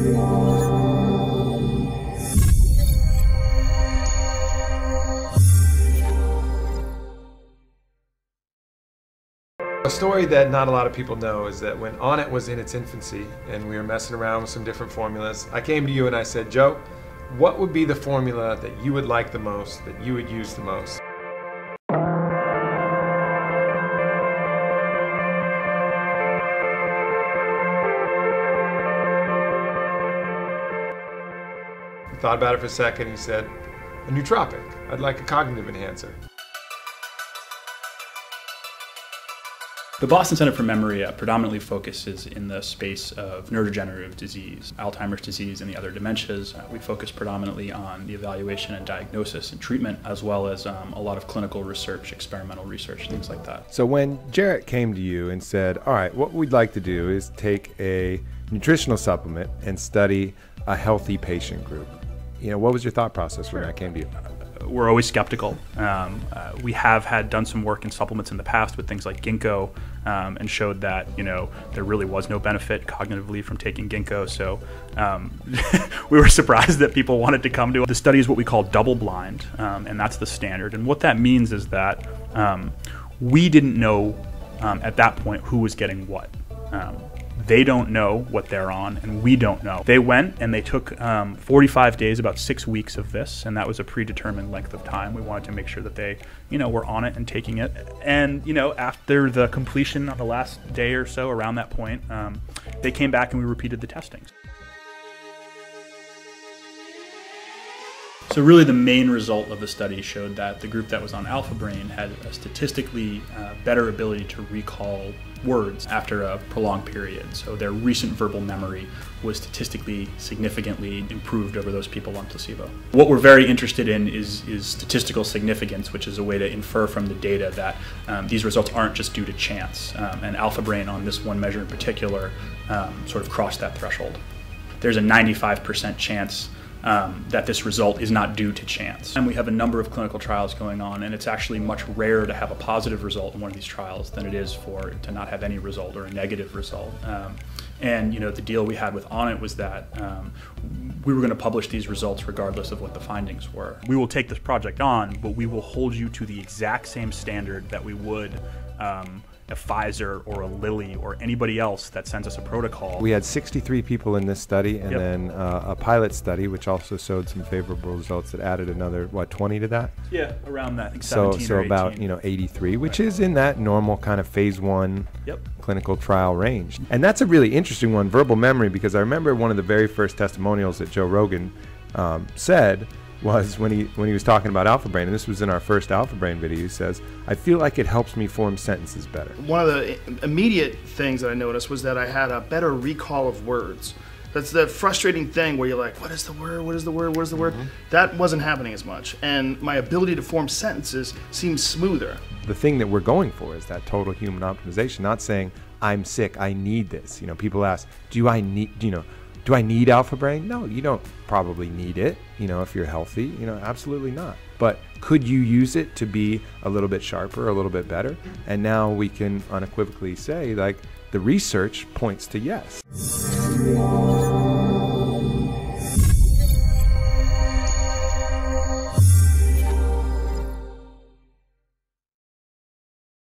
A story that not a lot of people know is that when Onnit was in its infancy and we were messing around with some different formulas, I came to you and I said, Joe, what would be the formula that you would like the most, that you would use the most? He thought about it for a second and he said, a nootropic. I'd like a cognitive enhancer. The Boston Center for Memory predominantly focuses in the space of neurodegenerative disease, Alzheimer's disease, and the other dementias. We focus predominantly on the evaluation and diagnosis and treatment, as well as a lot of clinical research, experimental research, things like that. So when Jarrett came to you and said, all right, what we'd like to do is take a nutritional supplement and study a healthy patient group, what was your thought process when that came to you? We're always skeptical. We have done some work in supplements in the past with things like ginkgo and showed that there really was no benefit cognitively from taking ginkgo. So we were surprised that people wanted to come to it. The study is what we call double blind, and that's the standard. And what that means is that we didn't know at that point who was getting what. They don't know what they're on, and we don't know. They went and they took 45 days, about 6 weeks of this, and that was a predetermined length of time. We wanted to make sure that they, were on it and taking it. And, after the completion of the last day or so, around that point, they came back and we repeated the testings. So really the main result of the study showed that the group that was on Alpha Brain had a statistically better ability to recall words after a prolonged period. So their recent verbal memory was statistically significantly improved over those people on placebo. What we're very interested in is statistical significance, which is a way to infer from the data that these results aren't just due to chance. And Alpha Brain on this one measure in particular sort of crossed that threshold. There's a 95% chance that this result is not due to chance. And we have a number of clinical trials going on, and it's actually much rarer to have a positive result in one of these trials than it is to not have any result or a negative result. And the deal we had with Onnit was that we were going to publish these results regardless of what the findings were. We will take this project on, but we will hold you to the exact same standard that we would a Pfizer or a Lilly or anybody else that sends us a protocol. We had 63 people in this study, and then a pilot study, which also showed some favorable results that added another, 20 to that? Yeah, around that, I think 17 so or 18. About 83, which is in that normal kind of phase 1 clinical trial range. And that's a really interesting one, verbal memory, because I remember one of the very first testimonials that Joe Rogan said was when he was talking about Alpha Brain, and this was in our first Alpha Brain video. He says, I feel like it helps me form sentences better. One of the immediate things that I noticed was that I had a better recall of words. That's the frustrating thing where you're like, what is the word, what is the word, what is the word? That wasn't happening as much, and my ability to form sentences seems smoother. The thing that we're going for is that total human optimization, not saying, I'm sick, I need this. People ask, do I need Alpha Brain? No, you don't probably need it, if you're healthy, absolutely not. But could you use it to be a little bit sharper, a little bit better? And now we can unequivocally say, the research points to yes.